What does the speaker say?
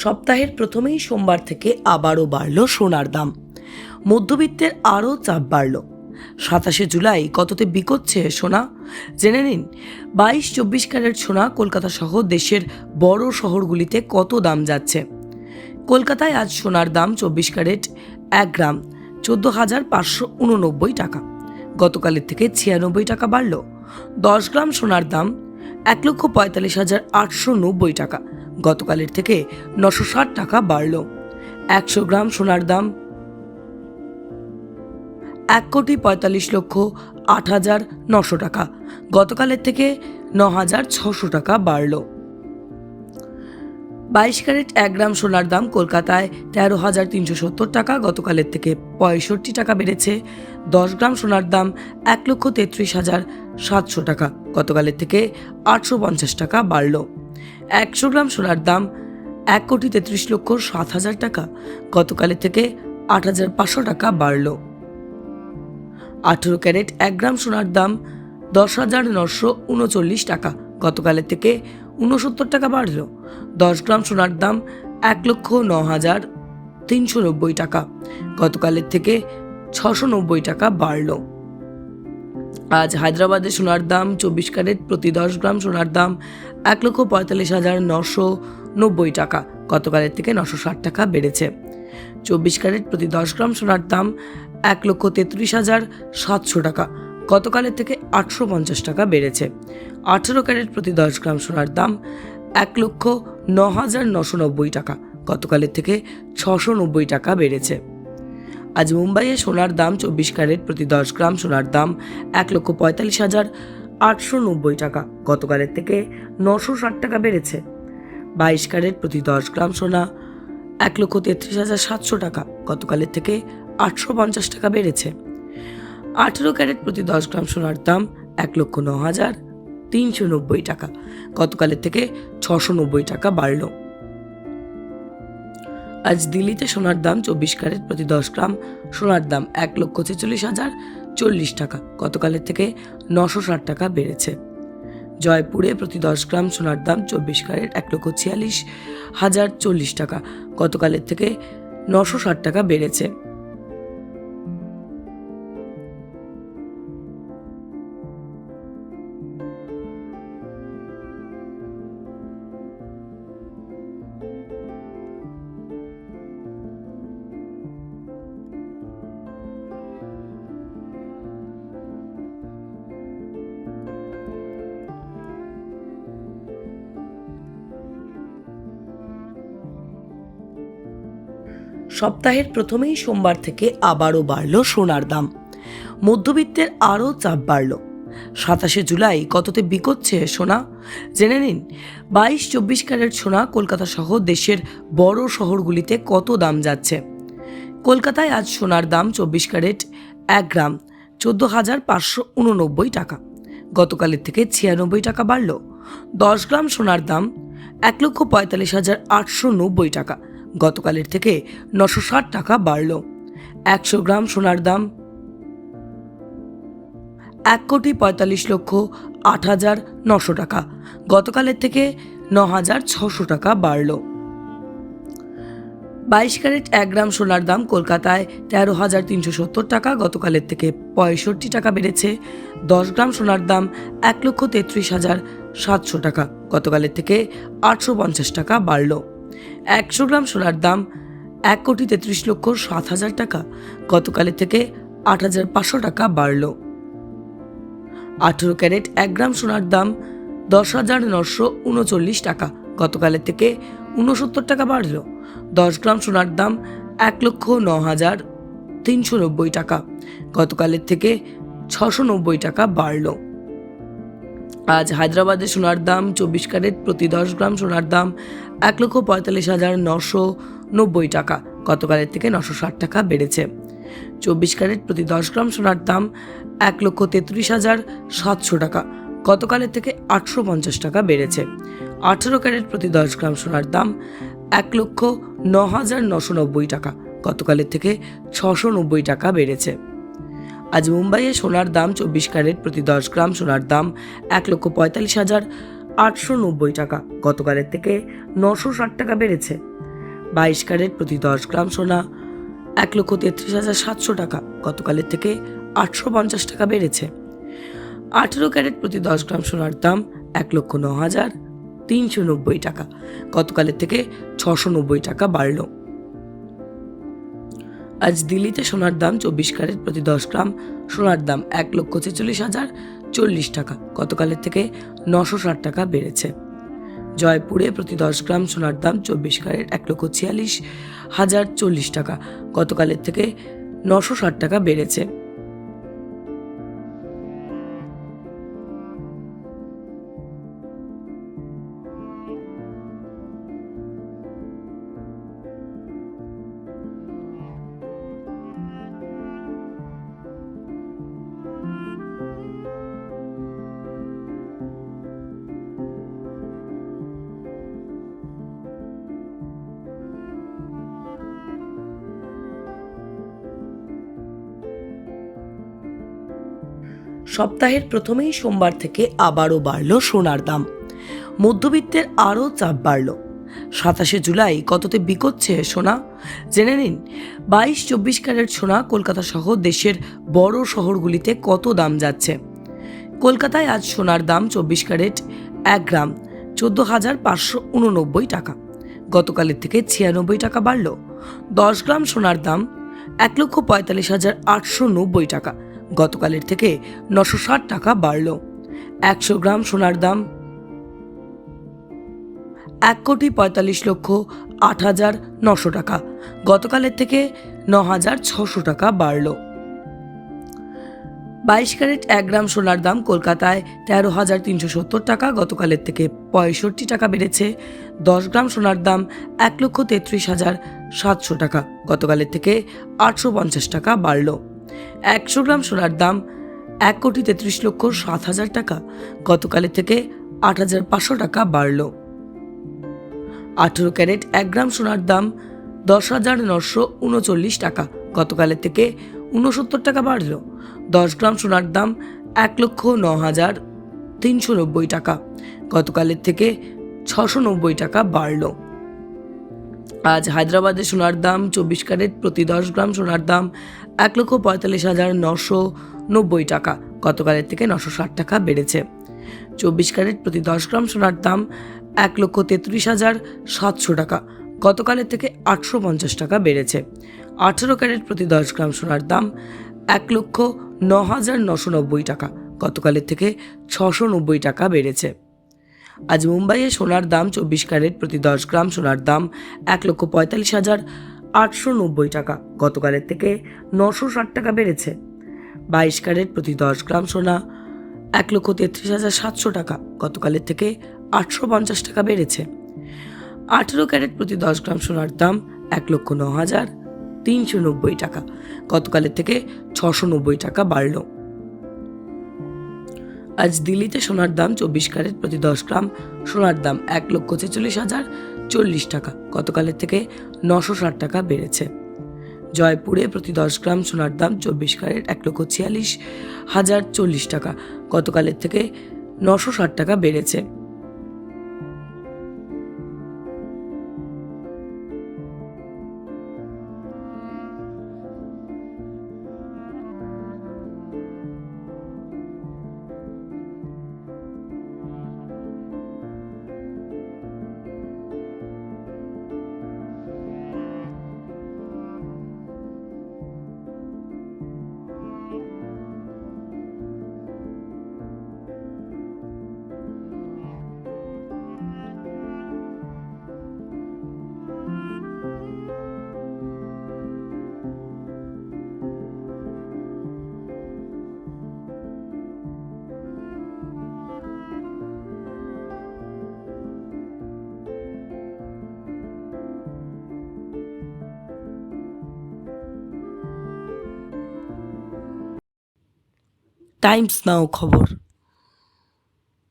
সপ্তাহের প্রথমেই সোমবার থেকে আবারও বাড়ল সোনার দাম। মধ্যবিত্তের আরও চাপ বাড়ল। 27শে জুলাই কততে বিকোচ্ছে সোনা জেনে নিন। 22-24 ক্যারেট সোনা কলকাতা সহ দেশের বড় শহরগুলিতে কত দাম যাচ্ছে। কলকাতায় আজ সোনার দাম 24 ক্যারেট 1 গ্রাম 14,589 টাকা। গতকালের থেকে 96 টাকা বাড়ল। 10 গ্রাম সোনার দাম 1,45,890 টাকা। গতকালের থেকে 960 টাকা বাড়ল। 100 গ্রাম সোনার দাম 1,45,08,900 টাকা। গতকালের থেকে 9,600 টাকা বাড়ল। 22 ক্যারেট 1 গ্রাম সোনার দাম কলকাতায় 13,370 টাকা। গতকালের থেকে 65 টাকা বেড়েছে। 10 গ্রাম সোনার দাম 1,33,700 টাকা। গতকালের থেকে 850 টাকা বাড়ল। 100 গ্রাম সোনার দাম 1,33,07,000 টাকা। গতকালের থেকে 8,500 টাকা বাড়ল। 18 ক্যারেট 1 গ্রাম সোনার দাম 10,939 টাকা। গতকালের থেকে 69 টাকা বাড়ল। 10 গ্রাম সোনার দাম 1,09,390 টাকা। গতকালের থেকে 690 টাকা বাড়ল। আজ হায়দ্রাবাদে সোনার দাম 24 ক্যারেট প্রতি 10 গ্রাম সোনার দাম 1,45,990 টাকা। গতকালের থেকে 960 টাকা বেড়েছে। 24 ক্যারেট প্রতি 10 গ্রাম সোনার দাম 1,33,700 টাকা। গতকালের থেকে 850 টাকা বেড়েছে। 18 ক্যারেট প্রতি 10 গ্রাম সোনার দাম 1,09,990 টাকা। গতকালের থেকে 690 টাকা বেড়েছে। আজ মুম্বাইয়ে সোনার দাম 24 ক্যারেট প্রতি 10 গ্রাম সোনার দাম 1,45,890 টাকা। গতকালের থেকে 960 টাকা বেড়েছে। 22 ক্যারেট প্রতি 10 গ্রাম সোনা 1,33,700 টাকা। গতকালের থেকে 850 টাকা বেড়েছে। 18 ক্যারেট প্রতি 10 গ্রাম সোনার দাম 1,09,390 টাকা। গতকালের থেকে 690 টাকা বাড়ল। আজ দিল্লিতে সোনার দাম 24 ক্যারেট প্রতি 10 গ্রাম সোনার দাম 1,46,040 টাকা। গতকালের থেকে 960 টাকা বেড়েছে। জয়পুরে প্রতি 10 গ্রাম সোনার দাম 24 ক্যারেট 1,46,040 টাকা। গতকালের থেকে 960 টাকা বেড়েছে। সপ্তাহের প্রথমেই সোমবার থেকে আবারও বাড়ল সোনার দাম। মধ্যবিত্তের আরও চাপ বাড়ল। 27শে জুলাই কততে বিকোচ্ছে সোনা জেনে নিন। 22-24 ক্যারেট সোনা কলকাতা সহ দেশের বড় শহরগুলিতে কত দাম যাচ্ছে। কলকাতায় আজ সোনার দাম 24 ক্যারেট 1 গ্রাম 14,589 টাকা। গতকালের থেকে 96 টাকা বাড়ল। 10 গ্রাম সোনার দাম 1,45,890 টাকা। গতকালের থেকে 960 টাকা বাড়ল। 100 গ্রাম সোনার দাম 1,45,08,900 টাকা। গতকালের থেকে 9,600 টাকা বাড়ল। 22 ক্যারেট 1 গ্রাম সোনার দাম কলকাতায় 13,370 টাকা। গতকালের থেকে 65 টাকা বেড়েছে। 10 গ্রাম সোনার দাম 1,33,700 টাকা। গতকালের থেকে 850 টাকা বাড়ল। 100 গ্রাম সোনার দাম 1,33,07,000 টাকা। গতকালের থেকে 8,500 টাকা বাড়ল। 18 ক্যারেট 1 গ্রাম সোনার দাম 10,939 টাকা। গতকালের থেকে 69 টাকা বাড়ল। 10 গ্রাম সোনার দাম 1,09,390 টাকা। গতকালের থেকে 690 টাকা বাড়ল। আজ হায়দ্রাবাদে সোনার দাম 24 ক্যারেট প্রতি 10 গ্রাম সোনার দাম 1,45,990 টাকা। গতকালের থেকে 960 টাকা বেড়েছে। 24 ক্যারেট প্রতি 10 গ্রাম সোনার দাম 1,33,700 টাকা। গতকালের থেকে 850 টাকা বেড়েছে। 18 ক্যারেট প্রতি 10 গ্রাম সোনার দাম 1,09,990 টাকা। গতকালের থেকে 690 টাকা বেড়েছে। আজ মুম্বাইয়ে সোনার দাম 24 ক্যারেট প্রতি 10 গ্রাম সোনার দাম 1,45,890 টাকা। গতকালের থেকে 960 টাকা বেড়েছে। 22 ক্যারেট প্রতি 10 গ্রাম সোনা 1,33,700 টাকা, গতকালের থেকে 850 টাকা বেড়েছে। 18 ক্যারেট প্রতি 10 গ্রাম সোনার দাম 1,09,390 টাকা, গতকালের থেকে 690 টাকা বাড়ল। আজ দিল্লিতে সোনার দাম 24 ক্যারেট প্রতি 10 গ্রাম সোনার দাম 1,46,040 টাকা, গতকালের থেকে 960 টাকা বেড়েছে। জয়পুরে প্রতি 10 গ্রাম সোনার দাম 24 ক্যারেট 1,46,040 টাকা, গতকালের থেকে 960 টাকা বেড়েছে। সপ্তাহের প্রথমেই সোমবার থেকে আবারও বাড়ল সোনার দাম। মধ্যবিত্তের আরও চাপ বাড়ল। 27 জুলাই কততে বিকোচ্ছে সোনা, জেনে নিন। 22-24 ক্যারেট সোনা কলকাতা সহ দেশের বড় শহরগুলিতে কত দাম যাচ্ছে। কলকাতায় আজ সোনার দাম 24 ক্যারেট 1 গ্রাম 14,589 টাকা, গতকালের থেকে 96 টাকা বাড়ল। 10 গ্রাম সোনার দাম 1,45,890 টাকা, গতকালের থেকে 960 টাকা বাড়ল। 100 গ্রাম সোনার দাম 1,45,08,900 টাকা, গতকালের থেকে 9,600 টাকা বাড়ল। 22 ক্যারেট 1 গ্রাম সোনার দাম কলকাতায় 13,370 টাকা, গতকালের থেকে 65 টাকা বেড়েছে। 10 গ্রাম সোনার দাম 1,33,700 টাকা, গতকালের থেকে 850 টাকা বাড়ল। 100 গ্রাম সোনার দাম 1,33,07,000 টাকা, গতকালের থেকে 8,500 টাকা বাড়ল। 18 ক্যারেট 1 গ্রাম সোনার দাম 10,939 টাকা, গতকালের থেকে 69 টাকা বাড়ল। 10 গ্রাম সোনার দাম 1,09,390 টাকা, গতকালের থেকে 690 টাকা বাড়ল। আজ হায়দ্রাবাদে সোনার দাম 24 ক্যারেট প্রতি 10 গ্রাম সোনার দাম 1,45,990 টাকা, গতকালের থেকে 960 টাকা বেড়েছে। 24 ক্যারেট প্রতি 10 গ্রাম সোনার দাম 1,33,700 টাকা, গতকালের থেকে 850 টাকা বেড়েছে। 18 ক্যারেট প্রতি 10 গ্রাম সোনার দাম 1,09,990 টাকা, গতকালের থেকে 690 টাকা বেড়েছে। আজ মুম্বাইয়ে সোনার দাম 24 ক্যারেট প্রতি 10 গ্রাম সোনার দাম 1,45,890 টাকা, গতকালের থেকে 960 টাকা বেড়েছে। 22 ক্যারেট প্রতি 10 গ্রাম সোনা 1,33,700 টাকা, গতকালের থেকে 850 টাকা বেড়েছে। 18 ক্যারেট প্রতি 10 গ্রাম সোনার দাম 1,09,390 টাকা, গতকালের থেকে 690 টাকা বাড়ল। আজ দিল্লিতে সোনার দাম 24 ক্যারেট প্রতি 10 গ্রাম সোনার দাম 1,46,040 টাকা, গতকালের থেকে 960 টাকা বেড়েছে। জয়পুরে প্রতি 10 গ্রাম সোনার দাম 24 ক্যারেট 1,46,040 টাকা, গতকালের থেকে 960 টাকা বেড়েছে। টাইমস নাও খবর।